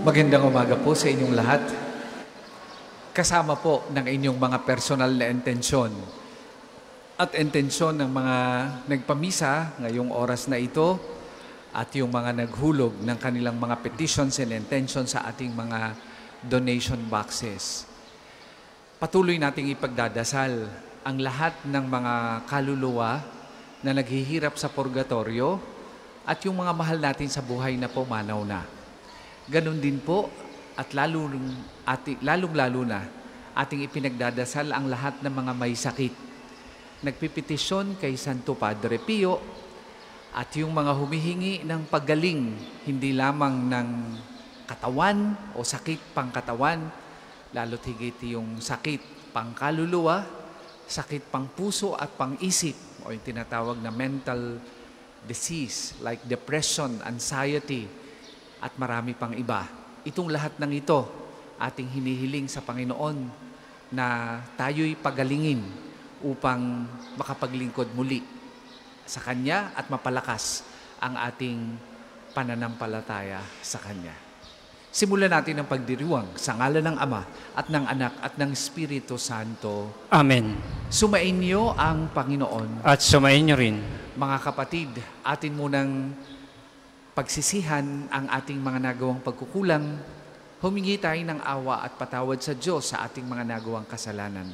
Magandang umaga po sa inyong lahat. Kasama po ng inyong mga personal na intensyon at intensyon ng mga nagpamisa ngayong oras na ito at yung mga naghulog ng kanilang mga petitions and intentions sa ating mga donation boxes. Patuloy nating ipagdadasal ang lahat ng mga kaluluwa na naghihirap sa purgatorio at yung mga mahal natin sa buhay na pumanaw na. Ganon din po at lalong-lalo na ating ipinagdadasal ang lahat ng mga may sakit. Nagpipetisyon kay Santo Padre Pio at yung mga humihingi ng paggaling hindi lamang ng katawan o sakit pangkatawan, lalo't higit yung sakit pangkaluluwa, sakit pang puso at pang-isip o yung tinatawag na mental disease like depression, anxiety, at marami pang iba. Itong lahat ng ito, ating hinihiling sa Panginoon na tayo'y pagalingin upang makapaglingkod muli sa Kanya at mapalakas ang ating pananampalataya sa Kanya. Simulan natin ang pagdiriwang sa ngalan ng Ama at ng Anak at ng Espiritu Santo. Amen. Sumainyo ang Panginoon. At sumainyo rin. Mga kapatid, atin munang pagsisihan ang ating mga nagawang pagkukulang, humingi tayo ng awa at patawad sa Diyos sa ating mga nagawang kasalanan.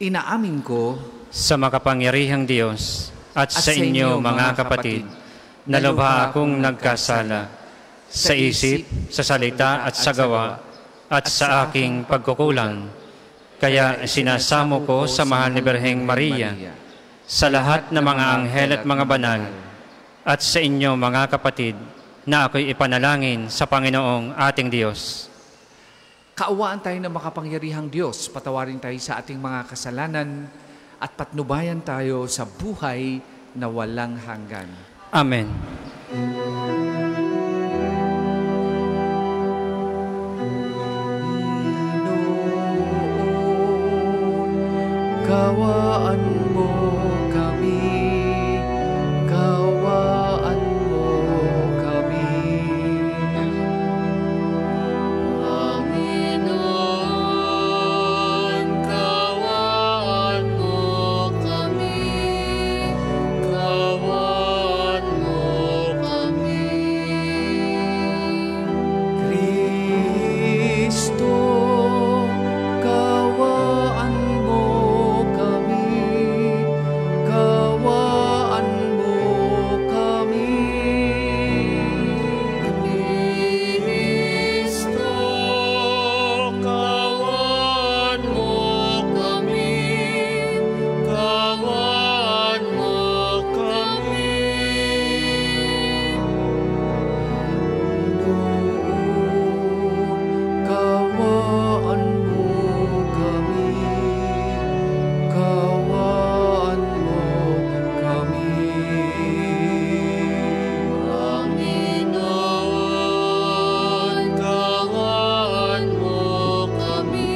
Inaamin ko sa makapangyarihang Diyos at sa inyo mga kapatid, na lubha akong nagkasala sa isip, sa salita at sa gawa at sa aking pagkukulang. Kaya sinasamo ko sa mahal ni Birheng Maria, sa lahat ng mga anghel at mga banal, at sa inyo mga kapatid, na ako'y ipanalangin sa Panginoong ating Diyos. Kaawaan tayo ng makapangyarihang Diyos, patawarin tayo sa ating mga kasalanan at patnubayan tayo sa buhay na walang hanggan. Amen. Kawaan mo kami, kawaan mo kami. Panginoon, kawaan mo kami, kawaan mo kami. Kristo, kawaan mo kami, kawaan mo kami. Kristo, kawaan mo kami, kawaan mo kami. Kawaan mo kami, kawaan mo kami. Panginoon, kawaan mo kami,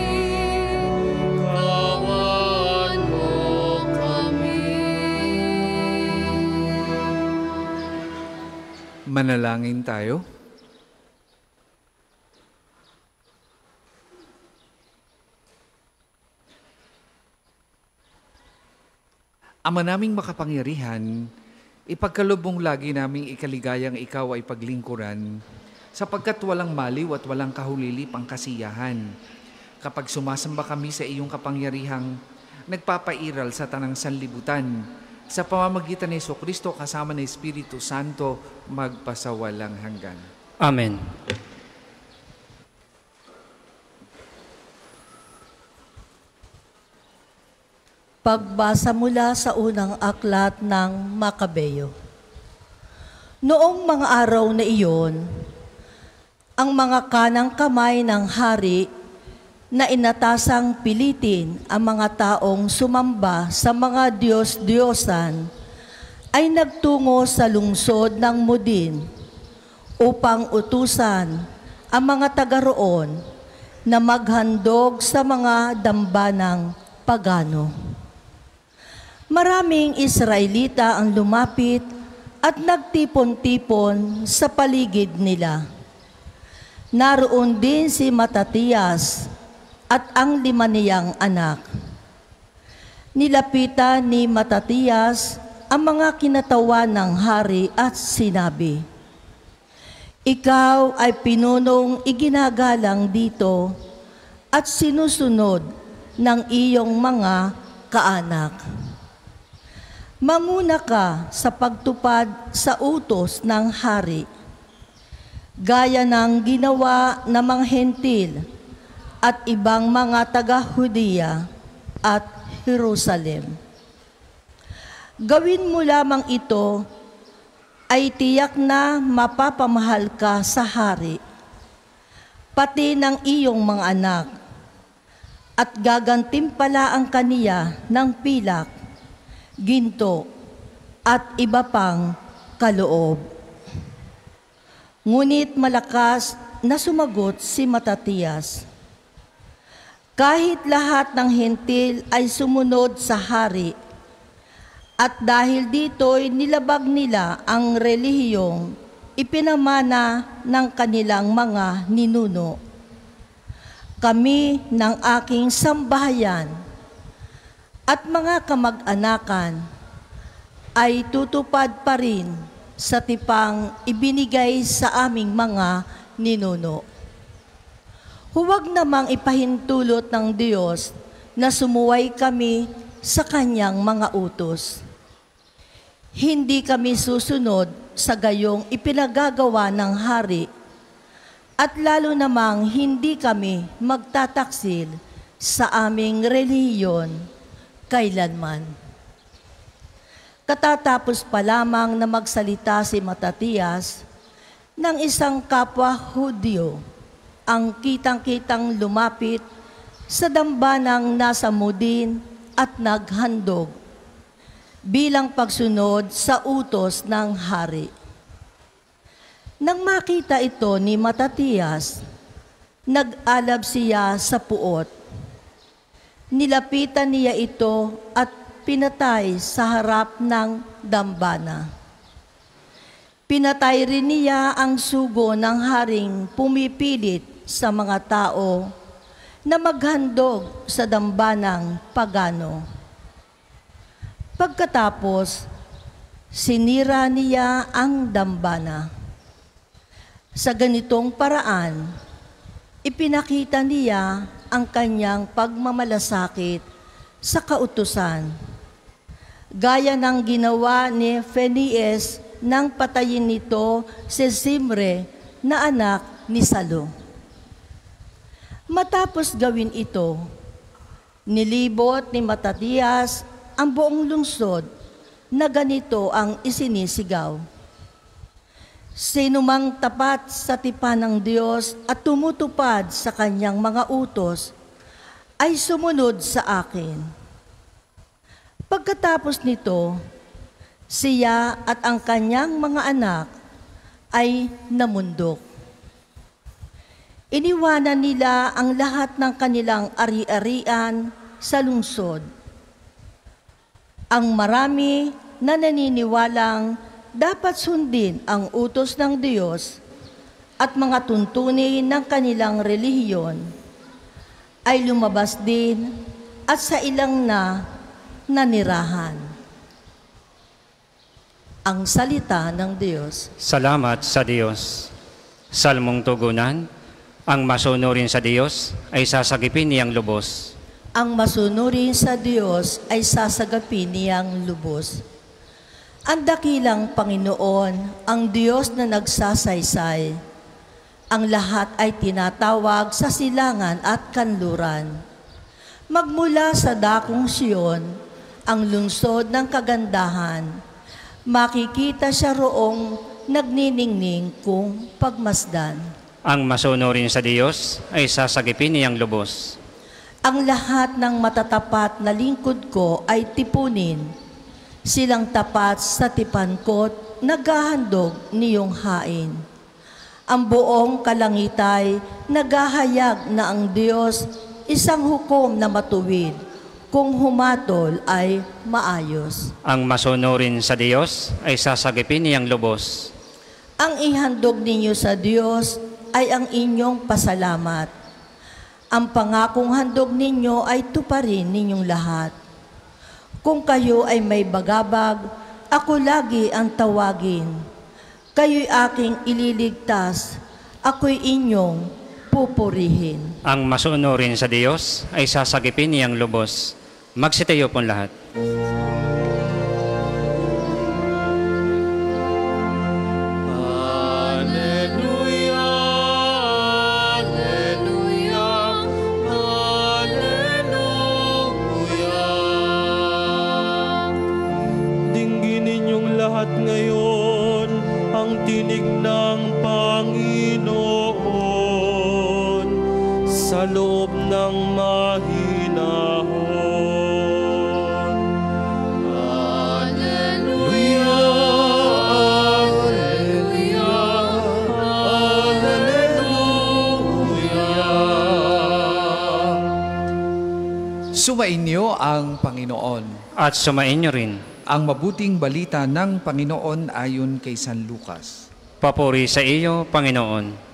kawaan mo kami. Manalangin tayo. Ama naming makapangyarihan, ipagkalubong lagi naming ikaligayang ikaw ay paglingkuran, sapagkat walang maliw at walang kahulili pang kasiyahan. Kapag sumasamba kami sa iyong kapangyarihang nagpapairal sa tanang sanlibutan, sa pamamagitan ni Jesucristo kasama ng Espiritu Santo, magpasawalang hanggan. Amen. Pagbasa mula sa unang aklat ng Makabeyo. Noong mga araw na iyon, ang mga kanang kamay ng hari na inatasang pilitin ang mga taong sumamba sa mga Diyos-Diyosan ay nagtungo sa lungsod ng Modin upang utusan ang mga taga roon na maghandog sa mga dambanang pagano. Maraming Israelita ang lumapit at nagtipon-tipon sa paligid nila. Naroon din si Matatias at ang 5 niyang anak. Nilapitan ni Matatias ang mga kinatawan ng hari at sinabi, "Ikaw ay pinunong iginagalang dito at sinusunod ng iyong mga kaanak. Manguna ka sa pagtupad sa utos ng hari, gaya ng ginawa ng mga hentil at ibang mga taga-Hudiya at Jerusalem. Gawin mo lamang ito ay tiyak na mapapamahal ka sa hari, pati ng iyong mga anak, at gagantimpalaan kaniya ng pilak, ginto, at iba pang kaloob." Ngunit malakas na sumagot si Matatias, "Kahit lahat ng hentil ay sumunod sa hari, at dahil dito'y nilabag nila ang relihiyong ipinamana ng kanilang mga ninuno, kami ng aking sambahayan at mga kamag-anakan ay tutupad pa rin sa tipang ibinigay sa aming mga ninuno. Huwag namang ipahintulot ng Diyos na sumuway kami sa kanyang mga utos. Hindi kami susunod sa gayong ipinagagawa ng hari, at lalo namang hindi kami magtataksil sa aming relihiyon kailanman." Katatapos pa lamang na magsalita si Matatias, ng isang kapwa Hudyo ang kitang-kitang lumapit sa dambanang nasa mudin at naghandog bilang pagsunod sa utos ng hari. Nang makita ito ni Matatias, nag-alab siya sa puot. Nilapitan niya ito at pinatay sa harap ng dambana. Pinatay rin niya ang sugo ng haring pumipilit sa mga tao na maghandog sa dambanang pagano. Pagkatapos, sinira niya ang dambana. Sa ganitong paraan, ipinakita niya ang kanyang pagmamalasakit sa kautusan, gaya ng ginawa ni Pheneas nang patayin nito si Zimri na anak ni Salu. Matapos gawin ito, nilibot ni Matatias ang buong lungsod na ganito ang isinisigaw, "Sino mang tapat sa tipan ng Diyos at tumutupad sa kanyang mga utos, ay sumunod sa akin." Pagkatapos nito, siya at ang kanyang mga anak ay namundok. Iniwanan nila ang lahat ng kanilang ari-arian sa lungsod. Ang marami na naniniwalang dapat sundin ang utos ng Diyos at mga tuntunin ng kanilang relihiyon ay lumabas din at sa ilang na nanirahan. Ang salita ng Diyos. Salamat sa Diyos. Salmong tugunan, ang masunurin sa Diyos ay sasagipin niyang lubos. Ang masunurin sa Diyos ay sasagapin niyang lubos. Ang dakilang Panginoon, ang Diyos na nagsasaysay. Ang lahat ay tinatawag sa silangan at kanluran. Magmula sa dakong Siyon, ang lungsod ng kagandahan, makikita siya roong nagniningning kung pagmasdan. Ang masunurin sa Diyos ay sasagipin niyang lubos. Ang lahat ng matatapat na lingkod ko ay tipunin. Silang tapat sa tipan ko't naghahandog niyong hain. Ang buong kalangitay naghahayag na ang Diyos isang hukom na matuwid, kung humatol ay maayos. Ang masunurin sa Diyos ay sasagipin niyang lubos. Ang ihandog ninyo sa Diyos ay ang inyong pasalamat. Ang pangakong handog ninyo ay tuparin ninyong lahat. Kung kayo ay may bagabag, ako lagi ang tawagin. Kayo'y aking ililigtas, ako'y inyong pupurihin. Ang masunurin sa Diyos ay sasagipin niyang lubos. Magsitayo pong lahat. Alleluia, alleluia, alleluia. Dinggin ninyong lahat ngayon ang tinig ng Panginoon sa loob ng mahinahon. Alleluia, alleluia, alleluia. Sumainyo ang Panginoon. At sumain niyo rin. Ang mabuting balita ng Panginoon ayon kay San Lucas. Papuri sa iyo, Panginoon.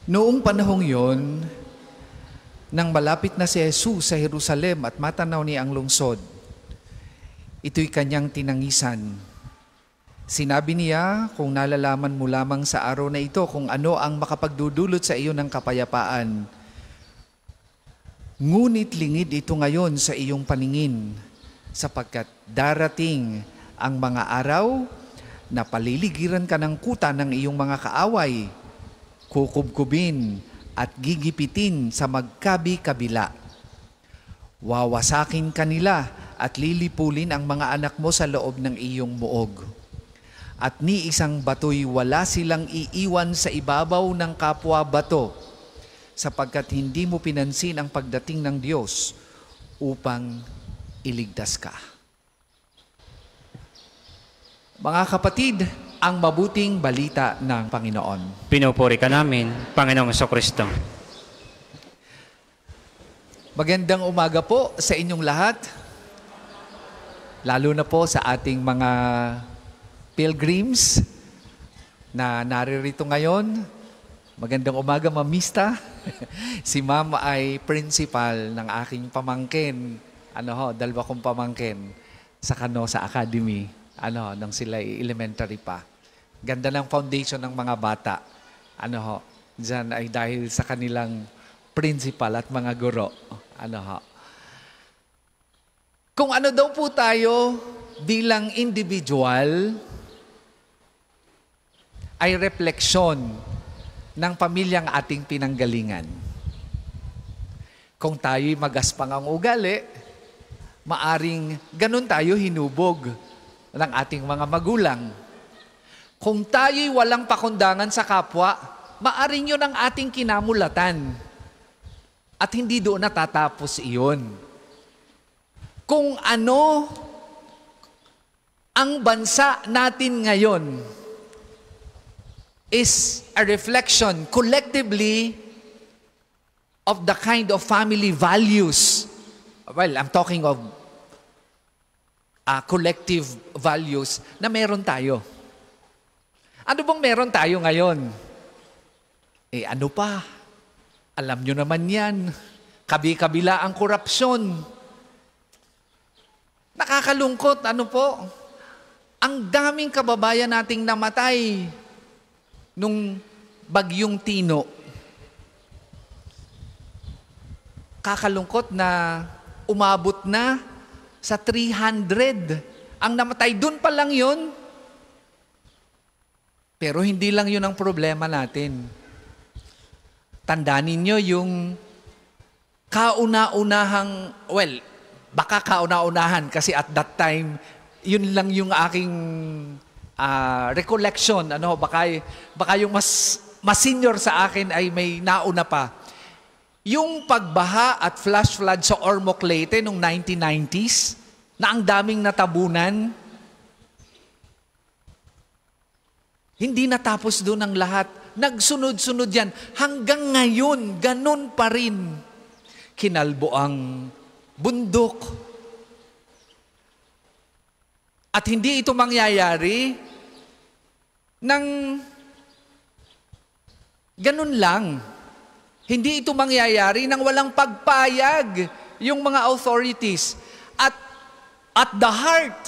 Noong panahong yon, nang malapit na si Jesus sa Jerusalem at matanaw niya ang lungsod, ito'y kanyang tinangisan. Sinabi niya, kung nalalaman mo lamang sa araw na ito kung ano ang makapagdudulot sa iyo ng kapayapaan, ngunit lingid ito ngayon sa iyong paningin, sapagkat darating ang mga araw na paliligiran ka ng kuta ng iyong mga kaaway, kukubkubin at gigipitin sa magkabi-kabila. Wawasakin kanila at lilipulin ang mga anak mo sa loob ng iyong muog. At ni isang bato'y wala silang iiwan sa ibabaw ng kapwa bato, sapagkat hindi mo pinansin ang pagdating ng Diyos upang iligtas ka. Mga kapatid, ang mabuting balita ng Panginoon. Pinupuri ka namin, Panginoong Jesucristo. Magandang umaga po sa inyong lahat, lalo na po sa ating mga pilgrims na naririto ngayon. Magandang umaga, Ma'am Mista. Si Ma'am ay principal ng aking pamangkin. Dalawa kong pamangkin sa Canosa Academy. Nang sila elementary pa. Ganda ng foundation ng mga bata. Diyan ay dahil sa kanilang principal at mga guro. Kung ano daw po tayo bilang individual, ay refleksyon ng pamilyang ating pinanggalingan. Kung tayo'y magaspang ang ugali, maaring ganun tayo hinubog ng ating mga magulang. Kung tayo'y walang pakundangan sa kapwa, maaring yun ang ating kinamulatan. At hindi doon natatapos iyon. Kung ano ang bansa natin ngayon is a reflection collectively of the kind of family values. Well, I'm talking of collective values na meron tayo. Ano bang meron tayo ngayon? Ano pa? Alam nyo naman yan. Kabi-kabila ang korupsyon. Nakakalungkot, ang daming kababayan nating namatay nung bagyong Tino. Kakalungkot na umabot na sa 300. Ang namatay, dun pa lang yun. Pero hindi lang yun ang problema natin. Tandaan ninyo yung kauna-unahang, baka kauna-unahan kasi at that time, yun lang yung aking recollection. Baka yung mas senior sa akin ay may nauna pa. Yung pagbaha at flash flood sa Ormoc, Leyte noong 1990s, na ang daming natabunan, hindi natapos doon ang lahat. Nagsunod-sunod yan. Hanggang ngayon, ganun pa rin. Kinalbo ang bundok. At hindi ito mangyayari nang Ganun lang. Hindi ito mangyayari nang walang pagpayag yung mga authorities. At the heart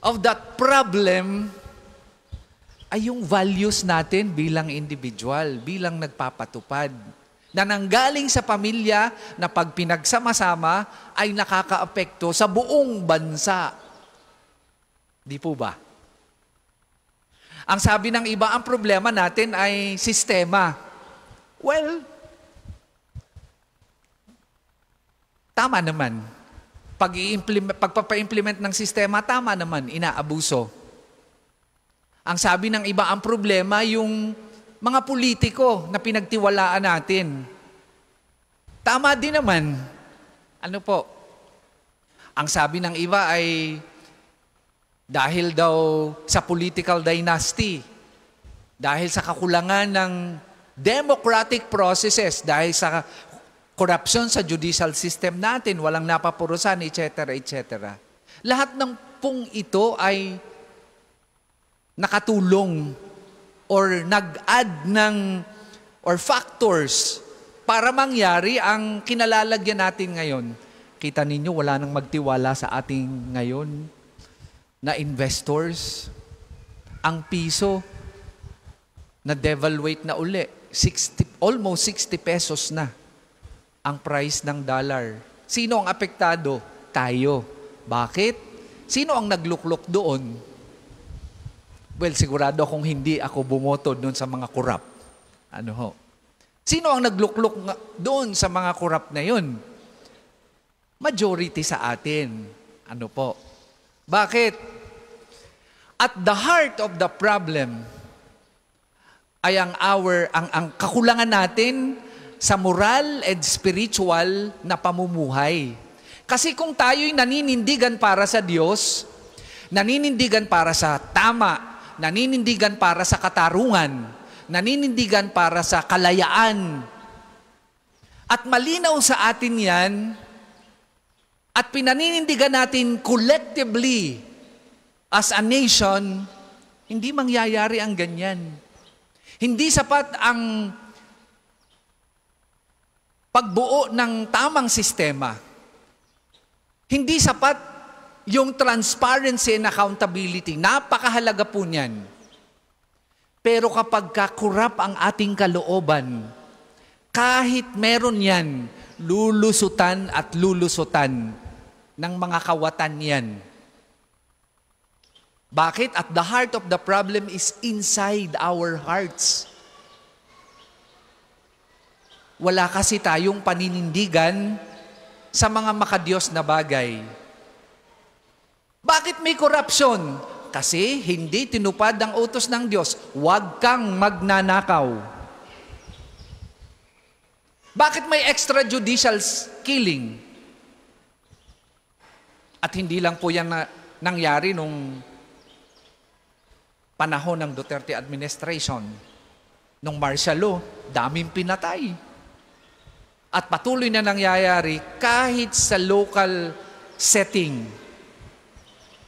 of that problem ay yung values natin bilang individual, bilang nagpapatupad, na nanggaling sa pamilya na pag pinagsama-sama ay nakakaapekto sa buong bansa. Di po ba? Ang sabi ng iba, ang problema natin ay sistema. Well, tama naman. Pagpapa-implement ng sistema, tama naman, inaabuso. Ang sabi ng iba, ang problema yung mga politiko na pinagtiwalaan natin. Tama din naman. Ano po? Ang sabi ng iba ay dahil daw sa political dynasty, dahil sa kakulangan ng democratic processes, dahil sa corruption sa judicial system natin, walang napapurusan, etc., etc. Lahat ng pong ito ay nakatulong or nag-add ng or factors para mangyari ang kinalalagyan natin ngayon. Kita ninyo, wala nang magtiwala sa ating ngayon na investors. Ang piso na devaluate na uli, almost 60 pesos na ang price ng dollar. Sino ang apektado? Tayo. Bakit? Sino ang nagluklok doon? Well, sigurado akong hindi ako bumoto doon sa mga korap. Ano ho? Sino ang nagluklok doon sa mga korap na yun? Majority sa atin. Ano po? Bakit? At the heart of the problem ay ang kakulangan natin sa moral and spiritual na pamumuhay. Kasi kung tayo'y naninindigan para sa Diyos, naninindigan para sa tama, naninindigan para sa katarungan, naninindigan para sa kalayaan, at malinaw sa atin yan, at pinaninindigan natin collectively as a nation, hindi mangyayari ang ganyan. Hindi sapat ang pagbuo ng tamang sistema. Hindi sapat yung transparency and accountability. Napakahalaga po niyan. Pero kapag kakurap ang ating kalooban, kahit meron yan, lulusutan at lulusutan ng mga kawatan yan. Bakit? At the heart of the problem is inside our hearts. Wala kasi tayong paninindigan sa mga makadiyos na bagay. Bakit may corruption? Kasi hindi tinupad ang utos ng Diyos. Huwag kang magnanakaw. Bakit may extrajudicial killing? At hindi lang po yan nangyari nung panahon ng Duterte administration. Nung martial law, daming pinatay. At patuloy na nangyayari kahit sa local setting.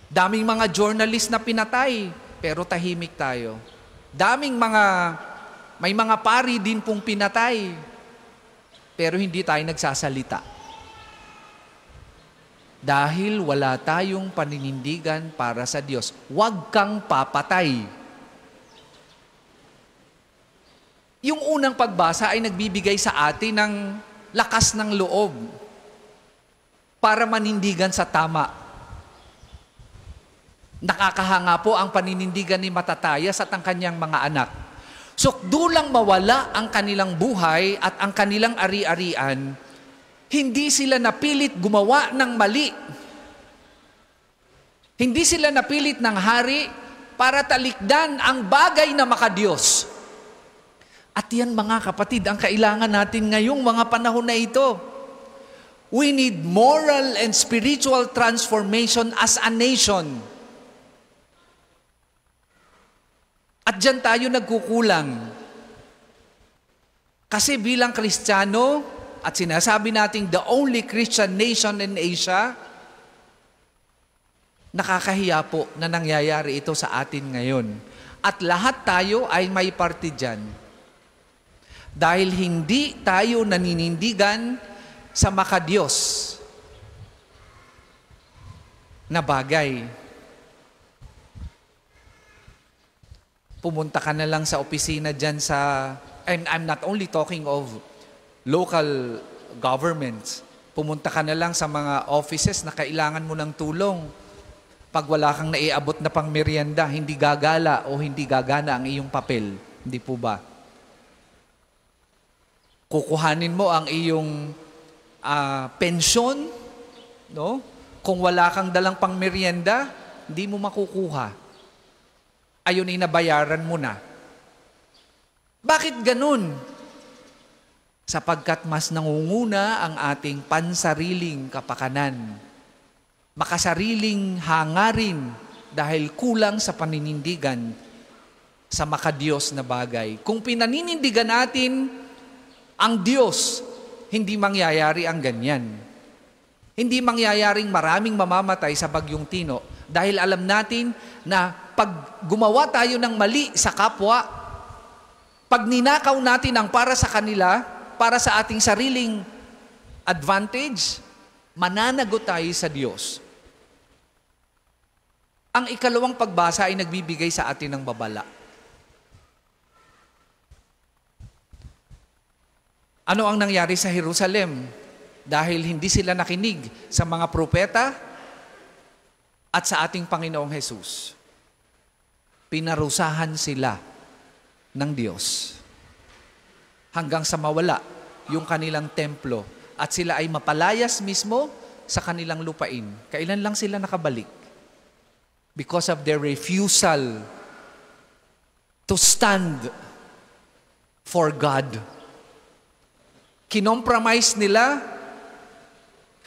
Daming mga journalist na pinatay, pero tahimik tayo. May mga pari din pong pinatay, pero hindi tayo nagsasalita. Dahil wala tayong paninindigan para sa Diyos. Huwag kang papatay. Yung unang pagbasa ay nagbibigay sa atin ng lakas ng loob para manindigan sa tama. Nakakahanga po ang paninindigan ni Matatayas at ang kanyang mga anak. Sukdulang mawala ang kanilang buhay at ang kanilang ari-arian, hindi sila napilit gumawa ng mali. Hindi sila napilit ng hari para talikdan ang bagay na makadiyos. At yan mga kapatid, ang kailangan natin ngayong mga panahon na ito. We need moral and spiritual transformation as a nation. At dyan tayo nagkukulang. Kasi bilang Kristiyano, at sinasabi natin the only Christian nation in Asia, nakakahiya po na nangyayari ito sa atin ngayon. At lahat tayo ay may parte dyan. Dahil hindi tayo naninindigan sa makadiyos na bagay. Pumunta ka na lang sa opisina dyan sa, and I'm not only talking of local governments, pumunta ka na lang sa mga offices na kailangan mo ng tulong. Pag wala kang naiabot na pang merienda, hindi gagala o hindi gagana ang iyong papel. Hindi po ba? Kukuhanin mo ang iyong pensyon, no? Kung wala kang dalang pang merienda, hindi mo makukuha. Ayun ay nabayaran mo na. Bakit ganun? Sapagkat mas nangunguna ang ating pansariling kapakanan. Makasariling hangarin dahil kulang sa paninindigan sa makadiyos na bagay. Kung pinaninindigan natin ang Diyos, hindi mangyayari ang ganyan. Hindi mangyayaring maraming mamamatay sa Bagyong Tino dahil alam natin na pag gumawa tayo ng mali sa kapwa, pag ninakaw natin ang para sa kanila, para sa ating sariling advantage, mananagot tayo sa Diyos. Ang ikalawang pagbasa ay nagbibigay sa atin ng babala. Ano ang nangyari sa Jerusalem? Dahil hindi sila nakinig sa mga propeta at sa ating Panginoong Hesus. Pinarusahan sila ng Diyos hanggang sa mawala yung kanilang templo at sila ay mapalayas mismo sa kanilang lupain. Kailan lang sila nakabalik? Because of their refusal to stand for God. Kinompromise nila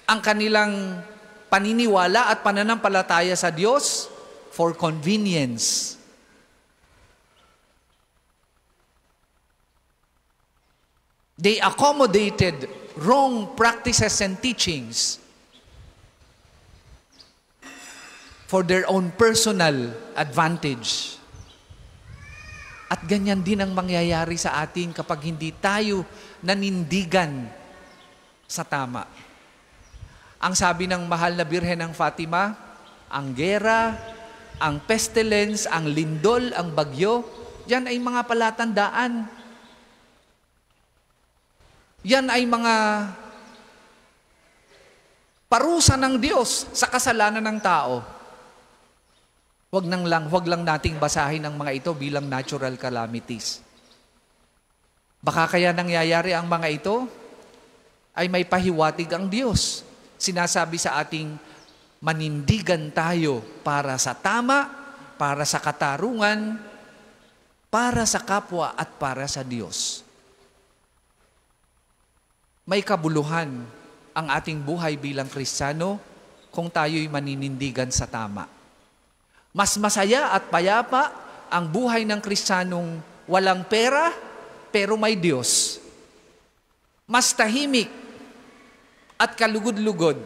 ang kanilang paniniwala at pananampalataya sa Diyos for convenience. They accommodated wrong practices and teachings for their own personal advantage. At ganyan din ang mangyayari sa atin kapag hindi tayo nanindigan sa tama. Ang sabi ng mahal na Birhen ng Fatima, ang gera, ang pestilence, ang lindol, ang bagyo, yan ay mga palatandaan. Yan ay mga parusa ng Diyos sa kasalanan ng tao. Wag lang nating basahin ang mga ito bilang natural calamities. Baka kaya nangyayari ang mga ito ay may pahiwatig ang Diyos. Sinasabi sa ating manindigan tayo para sa tama, para sa katarungan, para sa kapwa at para sa Diyos. May kabuluhan ang ating buhay bilang Kristiyano kung tayo'y maninindigan sa tama. Mas masaya at payapa ang buhay ng Kristiyanong walang pera pero may Diyos. Mas tahimik at kalugod-lugod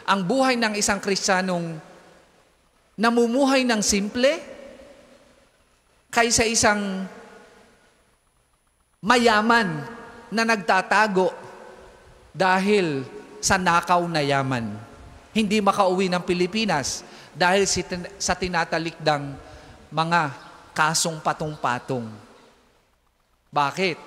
ang buhay ng isang Kristiyanong namumuhay ng simple kaysa isang mayaman na nagtatago dahil sa nakaw na yaman. Hindi makauwi ng Pilipinas dahil sa tinatalikdang mga kasong patong-patong. Bakit?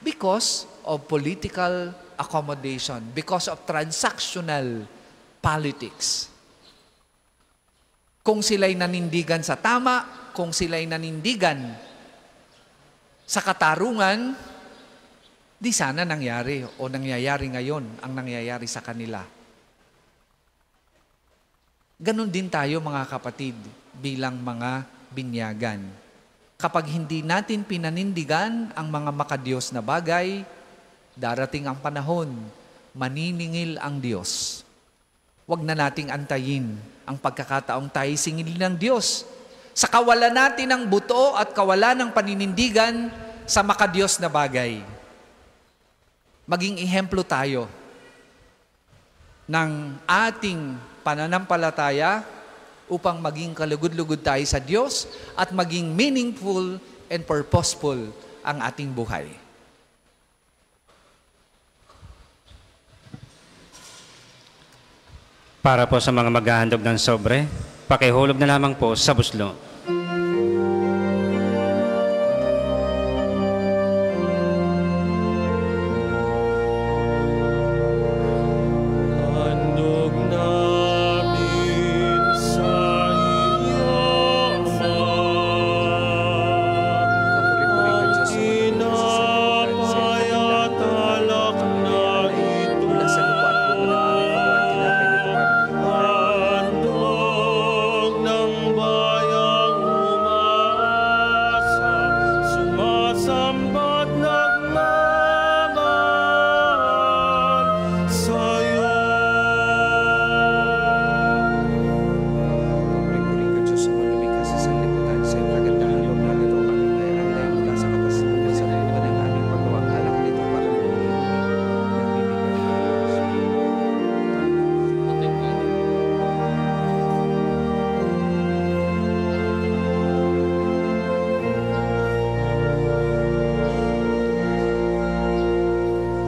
Because of political accommodation, because of transactional politics. Kung sila'y nanindigan sa tama, kung sila'y nanindigan sa katarungan, di sana nangyari o nangyayari ngayon ang nangyayari sa kanila. Ganon din tayo mga kapatid bilang mga binyagan. Kapag hindi natin pinanindigan ang mga makadiyos na bagay, darating ang panahon, maniningil ang Diyos. Huwag na nating antayin ang pagkakataong tayo singilin ng Diyos. Sa kawalan natin ng buto at kawalan ng paninindigan sa makadiyos na bagay. Maging ehemplo tayo ng ating pananampalataya upang maging kalugod-lugod tayo sa Diyos at maging meaningful and purposeful ang ating buhay. Para po sa mga maghahandog ng sobre, pakihulog na lamang po sa buslo. Handog namin sa iyo, Ama. Kapuri-puri ka, Diyos, Tinapay at alak na ito. mula sa lupa at buko ng aming pagawaan, tinapay na ito parang Handog ng bayang umaasa, sumasamba't nagmamahal sa'yo. Kapuri-puri ka, Diyos, ang lumikha sa sanlibutan. Sa iyong kagandahan, Lord, narito ang aming alay mula sa katasunan sa loob ng aming pagawang alak nito para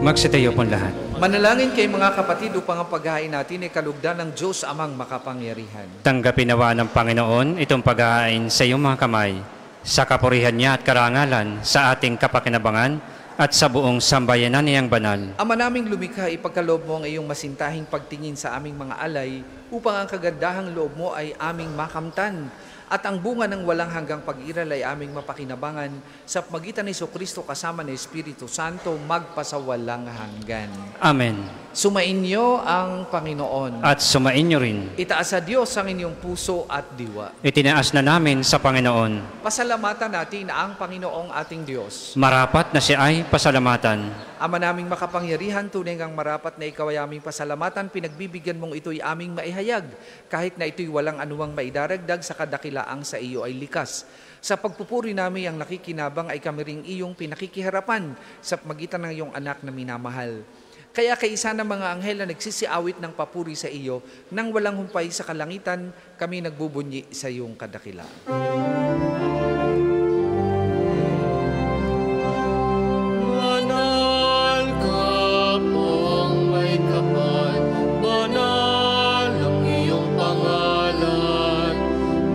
Magsitayo pong lahat. Manalangin kay mga kapatid upang ang paghahain natin ay kalugdan ng Diyos amang makapangyarihan. Tanggapin nawa ng Panginoon itong paghahain sa iyong mga kamay, sa kapurihan niya at karangalan, sa ating kapakinabangan, at sa buong sambayanan niyang banal. Ama naming lumikha, ipagkaloob mo ang iyong masintahing pagtingin sa aming mga alay upang ang kagandahang loob mo ay aming makamtan at ang bunga ng walang hanggang pag-iral ay aming mapakinabangan sa pagitan ni Jesucristo kasama ng Espiritu Santo magpasawalang hanggan. Amen. Sumainyo ang Panginoon. At sumainyo rin. Itaas sa Diyos ang inyong puso at diwa. Itinaas na namin sa Panginoon. Pasalamatan natin ang Panginoong ating Diyos. Marapat na siya ay pasalamatan. Ama naming makapangyarihan, tunay ngang marapat na ikaw ay aming pasalamatan, pinagbibigyan mong ito'y aming maihayag, kahit na ito'y walang anuwang maidaragdag sa kadakilaang sa iyo ay likas. Sa pagpupuri namin ang nakikinabang ay kami ring iyong pinakikiharapan sa magitan ng iyong anak na minamahal. Kaya kaisa ng mga anghel na nagsisiawit ng papuri sa iyo, nang walang humpay sa kalangitan, kami nagbubunyi sa iyong kadakilaan. Banal ka pong may kapal, banal ang iyong pangalan,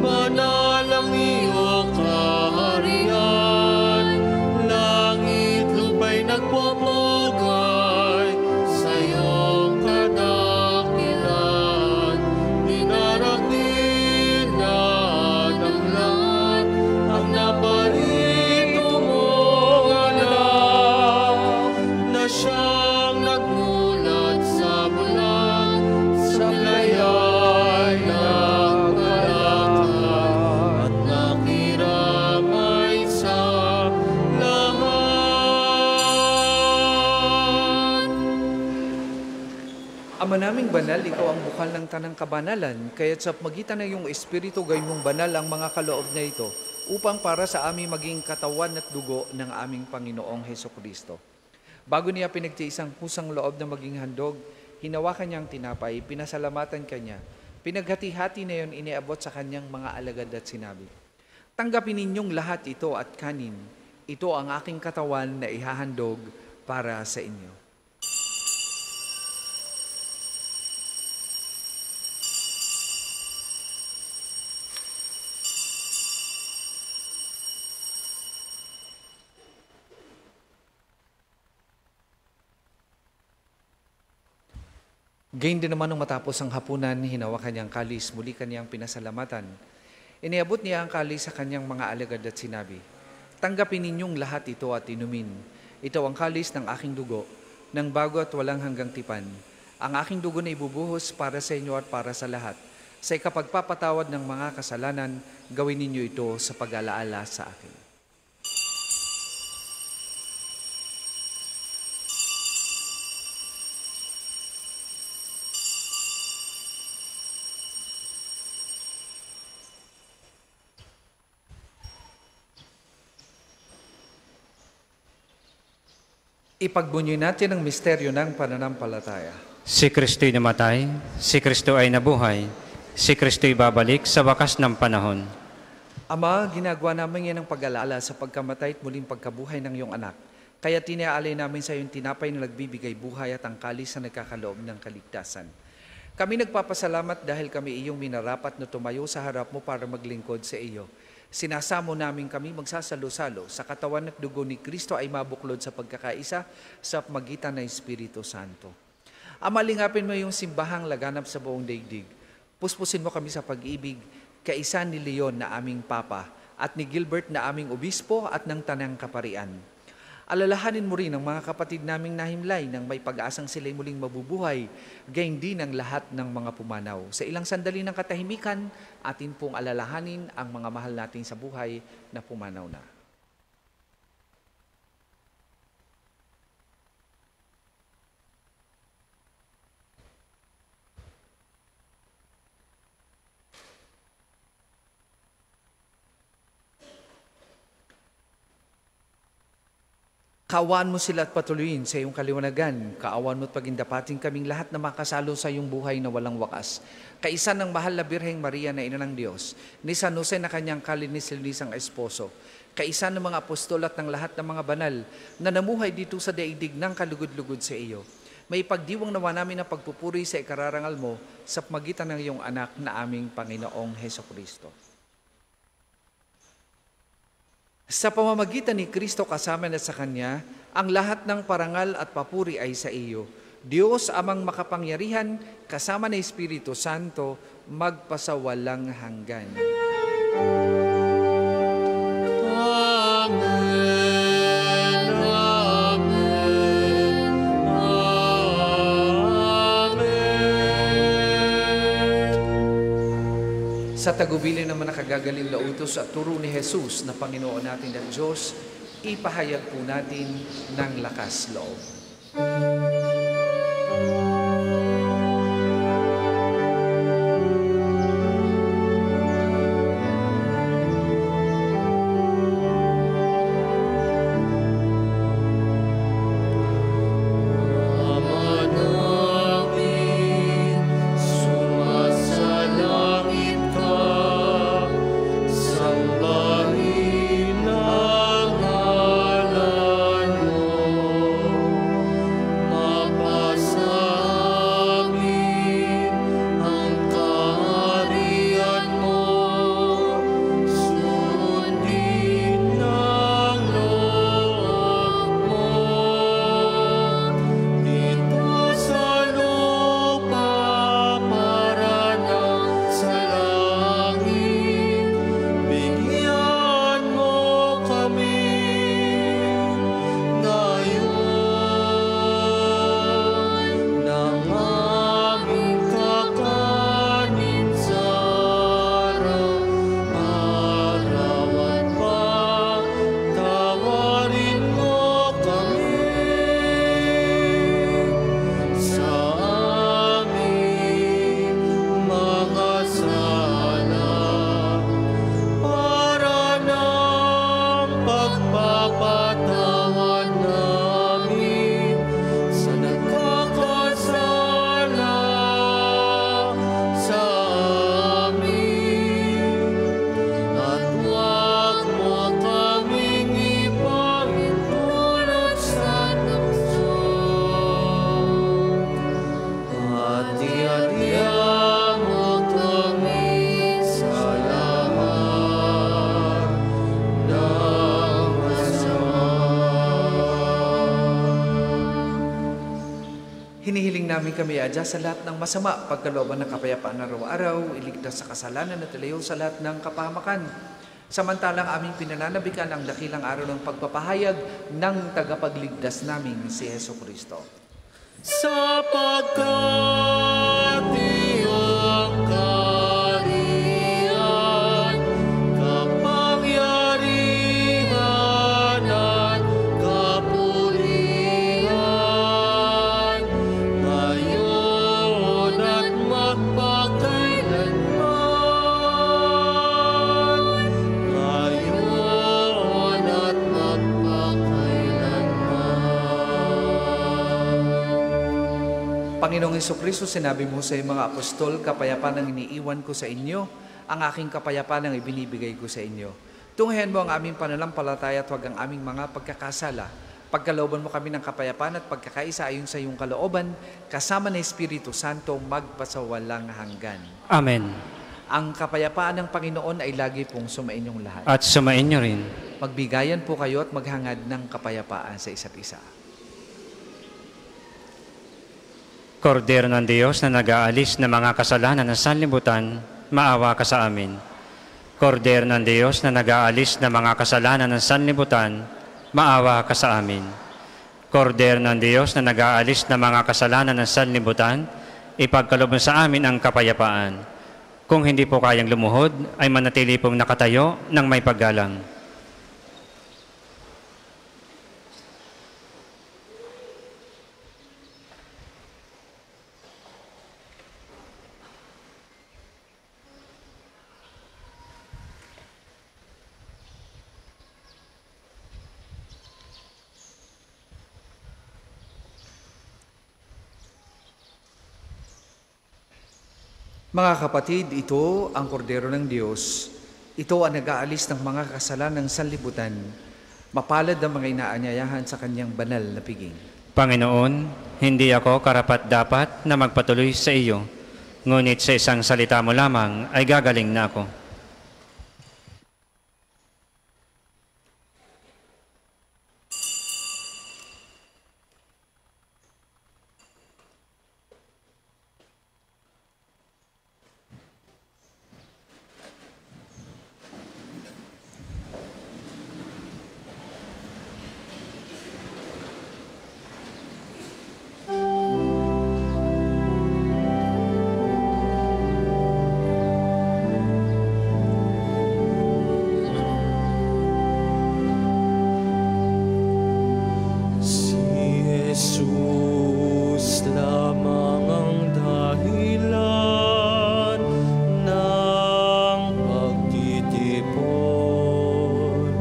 banal ang iyong kaharian, langit lupa'y nagpupugay sa iyong kadakilan, dinarakilan ng lahat ang naparito mong anak, na siyang nagmulat sa bulan, sa layay ng kalata, at nakiramay sa lahat. Ama naming banal, ikaw ang bukal ng tanang kabanalan, kaya't sa magitan ng iyong Espiritu gawin mong banal ang mga kaloob na ito, upang para sa aming maging katawan at dugo ng aming Panginoong Hesukristo. Bago niya pinagtiisang pusang loob na maging handog, hinawakan niyang tinapay, pinasalamatan kanya, pinaghati-hati na yon iniabot sa kanyang mga alagad at sinabi, "Tanggapin ninyong lahat ito at kanin, ito ang aking katawan na ihahandog para sa inyo." Gayon din naman nung matapos ang hapunan, hinawakan niyang kalis, muli kanyang pinasalamatan. Iniabot niya ang kalis sa kanyang mga alagad at sinabi, "Tanggapin ninyong lahat ito at inumin. Ito ang kalis ng aking dugo, ng bago at walang hanggang tipan. Ang aking dugo na ibubuhos para sa inyo at para sa lahat. Sa ikapagpapatawad ng mga kasalanan, gawin ninyo ito sa pag-alaala sa akin." Ipagbunyi natin ang misteryo ng pananampalataya. Si Kristo'y namatay, si Kristo ay nabuhay, si Kristo'y babalik sa wakas ng panahon. Ama, ginagawa namin yan ang pag-alala sa pagkamatay at muling pagkabuhay ng iyong anak. Kaya tinaalay namin sa iyong tinapay na nagbibigay buhay at ang kalis na nagkakaloob ng kaligtasan. Kami nagpapasalamat dahil kami iyong minarapat na tumayo sa harap mo para maglingkod sa iyo. Sinasamo namin kami magsasalo-salo sa katawan at dugo ni Kristo ay mabuklod sa pagkakaisa sa magitan ng Espiritu Santo. Ama, lingapin mo yung simbahang laganap sa buong daigdig. Puspusin mo kami sa pag-ibig, kaisa ni Leon na aming Papa at ni Gilbert na aming Obispo at ng Tanang Kaparian. Alalahanin mo rin ang mga kapatid naming nahimlay nang may pag-asang sila'y muling mabubuhay, gayon din ang lahat ng mga pumanaw. Sa ilang sandali ng katahimikan, atin pong alalahanin ang mga mahal natin sa buhay na pumanaw na. Kaawaan mo sila at patuloyin sa iyong kaliwanagan. Kaawaan mo at pagindapating kaming lahat na makasalo sa iyong buhay na walang wakas. Kaisa ng mahal na Birheng Maria na Ina ng Diyos, ni San Jose na kanyang kalinis-linisang esposo, kaisa ng mga apostol at ng lahat ng mga banal na namuhay dito sa daigdig ng kalugod-lugod sa iyo. May pagdiwang nawa namin ang pagpupuri sa ikararangal mo sa pamagitan ng iyong anak na aming Panginoong Hesukristo. Sa pamamagitan ni Kristo kasama na sa Kanya, ang lahat ng parangal at papuri ay sa iyo. Diyos amang makapangyarihan, kasama ng Espiritu Santo, magpasawalang hanggan. Amen, amen, amen. Sa tagubilin naman nakagagaling na utos at turo ni Jesus na Panginoon natin at Diyos, ipahayag po natin ng lakas loob. Hinihiling namin kami adya sa lahat ng masama, pagkalooban ng kapayapaan araw-araw, iligtas sa kasalanan at ilayo sa lahat ng kapahamakan. Samantalang aming pinananabikan ang dakilang araw ng pagpapahayag ng tagapagligtas namin si Hesukristo. Sapagkat iyong kaharian, kapangyarihan at kapulihan, ngayon at magpakailanman, ngayon at magpakailanman. Panginoong Hesukristo, sinabi mo sa iyong mga apostol, kapayapaan ang iniiwan ko sa inyo, ang aking kapayapaan ang ibinibigay ko sa inyo. Tunghayan mo ang aming pananampalataya at huwag ang aming mga pagkakasala. Pagkalooban mo kami ng kapayapaan at pagkakaisa ayon sa iyong kalooban, kasama ng Espiritu Santo, magpasawalang hanggan. Amen. Ang kapayapaan ng Panginoon ay lagi pong sumainyong lahat. At sumainyo rin. Magbigayan po kayo at maghangad ng kapayapaan sa isa't isa. Kordero ng Diyos na nag-aalis ng mga kasalanan ng sanlibutan, maawa ka sa amin. Kordero ng Diyos na nag-aalis ng mga kasalanan ng sanlibutan, maawa ka sa amin. Kordero ng Diyos na nag-aalis ng mga kasalanan ng sanlibutan, ipagkaloob mo sa amin ang kapayapaan. Kung hindi po kayang lumuhod, ay manatili pong nakatayo ng may paggalang. Mga kapatid, ito ang kordero ng Diyos. Ito ang nag-aalis ng mga kasalanan ng sanlibutan. Mapalad ang mga inaanyayahan sa kanyang banal na piging. Panginoon, hindi ako karapat-dapat na magpatuloy sa iyo, ngunit sa isang salita mo lamang ay gagaling na ako. Jesus lamang ang dahilan ng pagtitipon.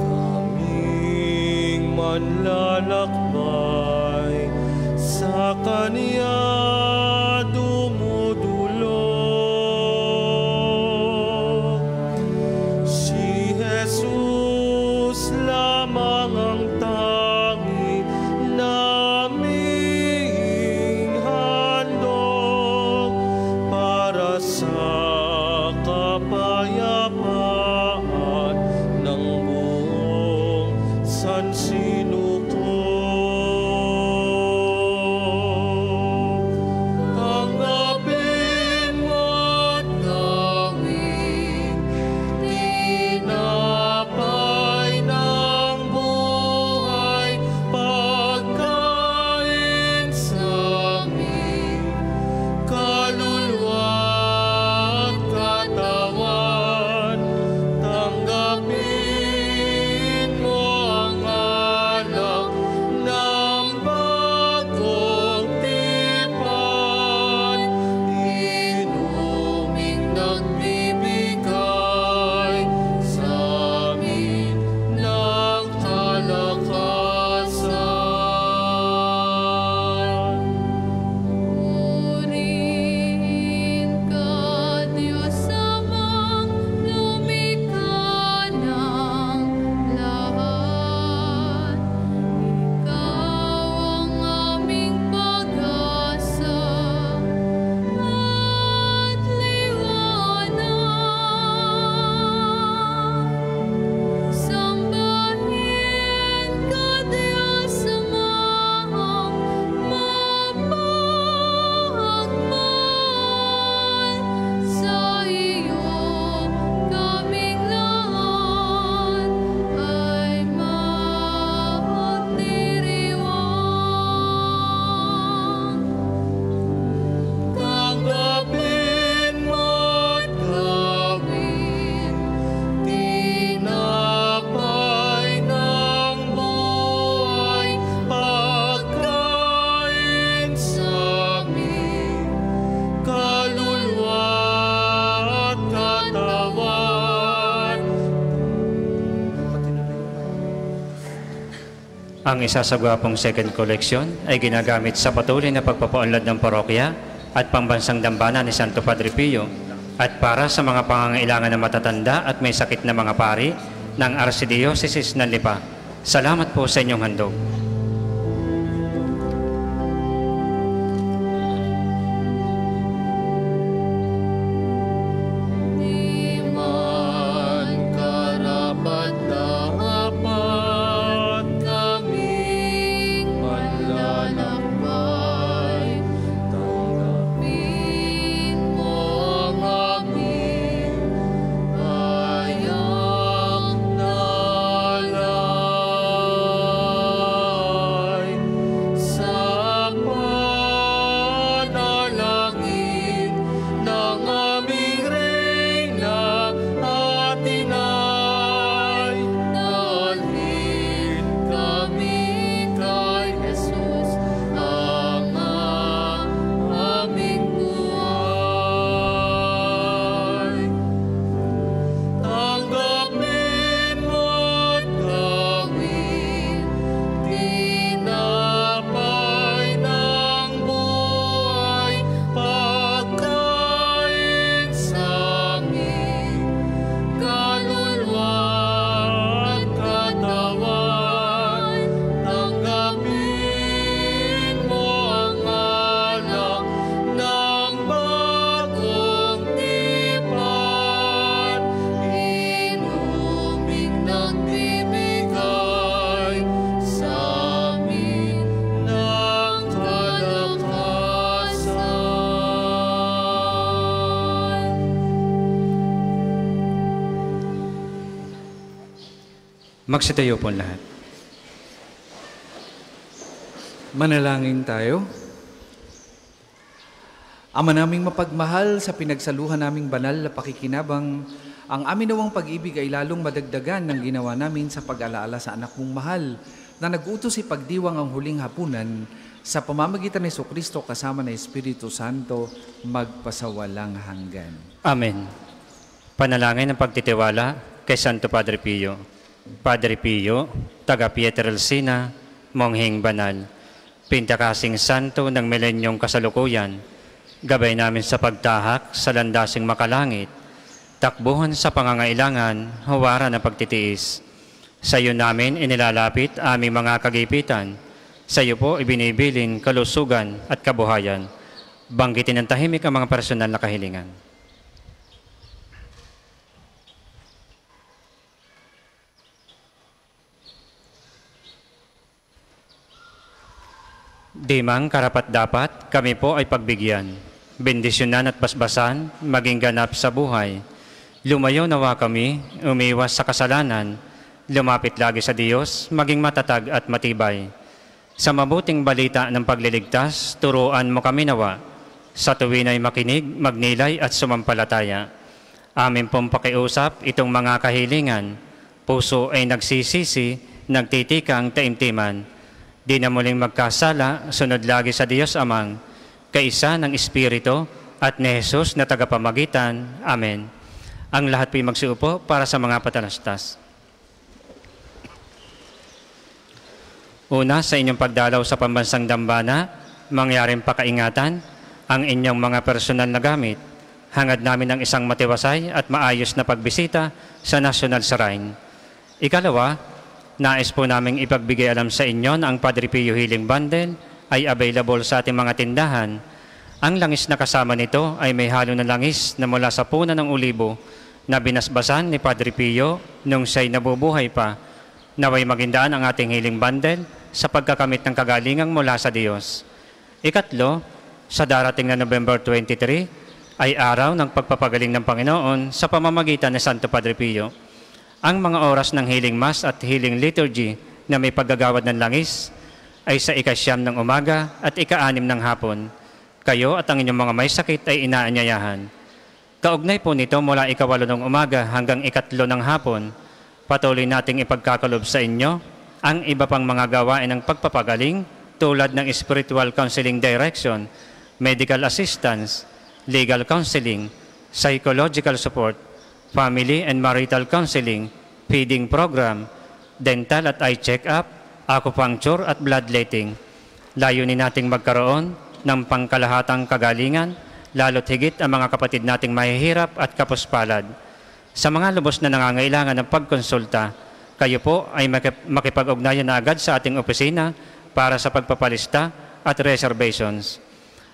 Kaming manlalakbay sa Kanya dumudulog. Si Jesus lamang ang tangi namin Ang isasagwapong second collection ay ginagamit sa patuloy na pagpapaunlad ng parokya at pambansang dambana ni Santo Padre Pio at para sa mga pangangailangan ng matatanda at may sakit na mga pari ng Archdiocese ng Lipa. Salamat po sa inyong handog. Di man karapat-dapat kaming manlalakbay, tanggapin mo ang aming bayang nalay sa panalangin ng aming Reyna at Inay. Dalhin kami kay Jesus, ang aming buhay. Tanggapin mo't gawin tinapay ng buhay, pagkain sa aming kaluluwa at katawan. Tanggapin mo ang alak ng bagong tipan, inuming nagbibigay sa amin ng kalakasan. Magsitayo po lahat. Manalangin tayo. Ama naming mapagmahal, sa pinagsaluhan naming banal na pakikinabang, ang amin nawang pag-ibig ay lalong madagdagan ng ginawa namin sa pag-alaala sa anak mong mahal na nag-utos ipagdiwang ang huling hapunan sa pamamagitan ni Jesucristo kasama ng Espiritu Santo magpasawalang hanggan. Amen. Panalangin ng pagtitiwala kay Santo Padre Pio. Padre Pio, taga Pietrelcina, Monghing Banal, Pintakasing Santo ng milenyong kasalukuyan, gabay namin sa pagtahak sa landasing makalangit, takbuhan sa pangangailangan, huwaran ng pagtitiis. Sa iyo namin inilalapit aming mga kagipitan, sa iyo po ibinibilin kalusugan at kabuhayan. Banggitin ng tahimik ang mga personal na kahilingan. Di mang karapat-dapat, kami po ay pagbigyan, bendisyonan at basbasan, maging ganap sa buhay. Lumayo nawa kami, umiwas sa kasalanan, lumapit lagi sa Diyos, maging matatag at matibay. Sa mabuting balita ng pagliligtas, turuan mo kami nawa. Sa tuwin ay makinig, magnilay at sumampalataya. Amin pong pakiusap itong mga kahilingan. Puso ay nagsisisi, nagtitikang taimtiman. Di na muling magkasala, sunod lagi sa Diyos Amang, kaisa ng Espiritu at ni Jesus na tagapamagitan. Amen. Ang lahat po'y magsiupo para sa mga patalastas. Una, sa inyong pagdalaw sa pambansang dambana, mangyaring pakaingatan ang inyong mga personal na gamit. Hangad namin ng isang matiwasay at maayos na pagbisita sa National Shrine. Ikalawa, nais po naming ipagbigay alam sa inyo na ang Padre Pio Healing Bundle ay available sa ating mga tindahan. Ang langis na kasama nito ay may halo na langis na mula sa puno ng olibo na binasbasan ni Padre Pio nung siya'y nabubuhay pa. Naway magindaan ang ating Healing Bundle sa pagkakamit ng kagalingang mula sa Diyos. Ikatlo, sa darating na November 23 ay araw ng pagpapagaling ng Panginoon sa pamamagitan ni Santo Padre Pio. Ang mga oras ng Healing Mass at Healing Liturgy na may paggagawad ng langis ay sa ika-9 ng umaga at ika-6 ng hapon. Kayo at ang inyong mga may sakit ay inaanyayahan. Kaugnay po nito mula ika-8 ng umaga hanggang ika-3 ng hapon, patuloy nating ipagkakalob sa inyo ang iba pang mga gawain ng pagpapagaling tulad ng spiritual counseling direction, medical assistance, legal counseling, psychological support, family and marital counseling, feeding program, dental at eye check-up, acupuncture at bloodletting. Layunin nating magkaroon ng pangkalahatang kagalingan, lalo't higit ang mga kapatid nating mahihirap at kapuspalad. Sa mga lubos na nangangailangan ng pagkonsulta, kayo po ay makipag-ugnayan na agad sa ating opisina para sa pagpapalista at reservations.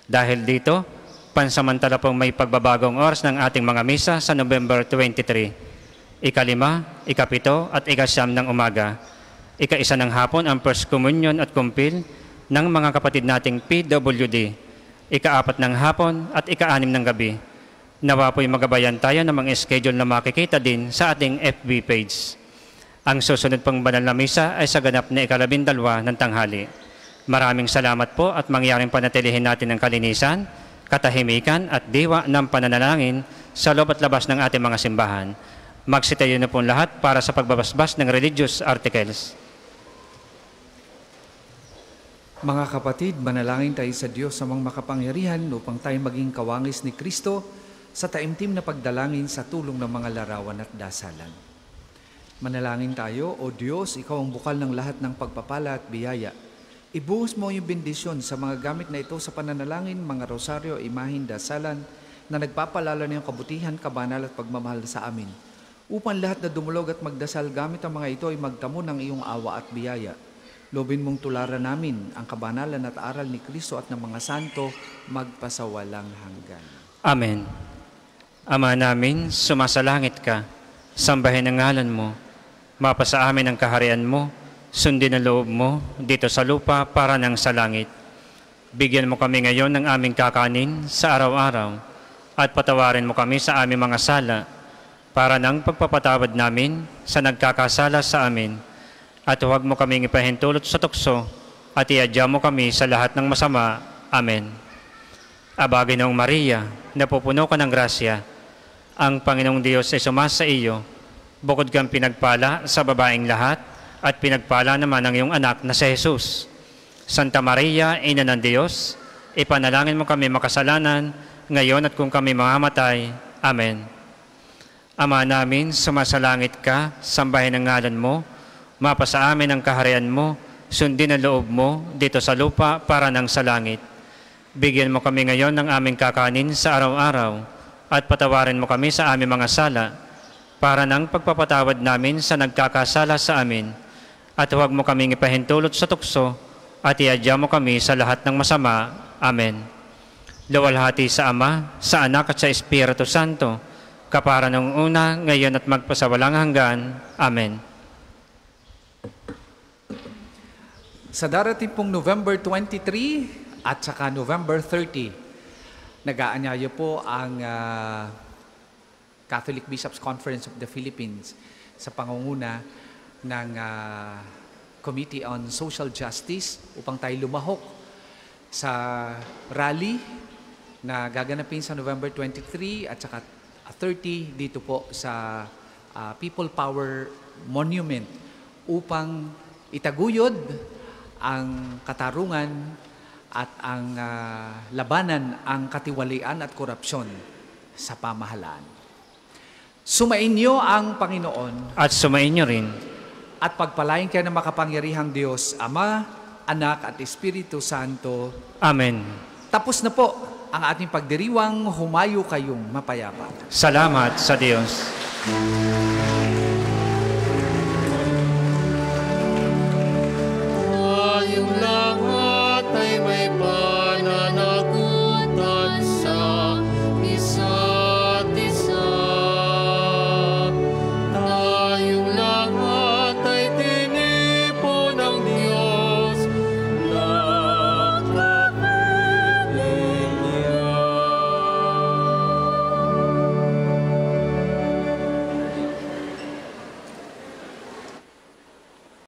Dahil dito, pansamantala pong may pagbabagong oras ng ating mga misa sa November 23. Ika-5, ika-7 at ika-9 ng umaga. Ika-1 ng hapon ang First Communion at Kumpil ng mga kapatid nating PWD. Ika-4 ng hapon at ika-6 ng gabi. Nawa po'y magabayan tayo ng mga schedule na makikita din sa ating FB page. Ang susunod pang banal na misa ay sa ganap na ika-12 ng tanghali. Maraming salamat po at mangyaring panatilihin natin ang kalinisan, katahimikan at diwa ng pananalangin sa loob at labas ng ating mga simbahan. Magsitayo na po lahat para sa pagbabasbas ng religious articles. Mga kapatid, manalangin tayo sa Diyos sa mga makapangyarihan upang tayo maging kawangis ni Kristo sa taimtim na pagdalangin sa tulong ng mga larawan at dasalan. Manalangin tayo, O Diyos, Ikaw ang bukal ng lahat ng pagpapala at biyaya. Ibuhos mo yung bendisyon sa mga gamit na ito sa pananalangin, mga rosaryo, imahin, dasalan na nagpapalala ng kabutihan, kabanal at pagmamahal sa amin. Upang lahat na dumulog at magdasal gamit ang mga ito ay magtamo ng iyong awa at biyaya. Lobin mong tularan namin ang kabanalan at aral ni Kristo at ng mga santo magpasawalang hanggan. Amen. Ama namin, sumasalangit ka, sambahin ang ngalan mo, mapasa amin ang kaharian mo, sundin ang loob mo dito sa lupa para nang sa langit. Bigyan mo kami ngayon ng aming kakanin sa araw-araw at patawarin mo kami sa aming mga sala para nang pagpapatawad namin sa nagkakasala sa amin. At huwag mo kaming ipahintulot sa tukso at iadya mo kami sa lahat ng masama. Amen. Aba, Ginoong Maria, napupuno ka ng grasya, ang Panginoong Diyos ay sumasa iyo, bukod kang pinagpala sa babaeng lahat, at pinagpala naman ang iyong anak na si Jesus. Santa Maria, Ina ng Diyos, ipanalangin mo kami makasalanan, ngayon at kung kami mamamatay. Amen. Ama namin, sumasalangit ka, sambahin ang ngalan mo, mapasa amin ang kaharian mo, sundin ang loob mo dito sa lupa para nang sa langit. Bigyan mo kami ngayon ng aming kakanin sa araw-araw, at patawarin mo kami sa aming mga sala, para nang pagpapatawad namin sa nagkakasala sa amin. At huwag mo kaming ipahintulot sa tukso, at iadya mo kami sa lahat ng masama. Amen. Luwalhati sa Ama, sa Anak at sa Espiritu Santo, kapara nung una, ngayon at magpasawalang hanggan. Amen. Sa darating pong November 23 at saka November 30, nag-aanyayo po ang Catholic Bishops' Conference of the Philippines sa pangunguna ng Committee on Social Justice upang tayo lumahok sa rally na gaganapin sa November 23 at saka 30 dito po sa People Power Monument upang itaguyod ang katarungan at ang labanan ang katiwalian at korupsyon sa pamahalaan. Sumainyo ang Panginoon At sumainyo rin. at pagpalain kayo ng makapangyarihang Diyos, Ama, Anak at Espiritu Santo. Amen. Tapos na po ang ating pagdiriwang, humayo kayong mapayapa. Salamat sa Diyos.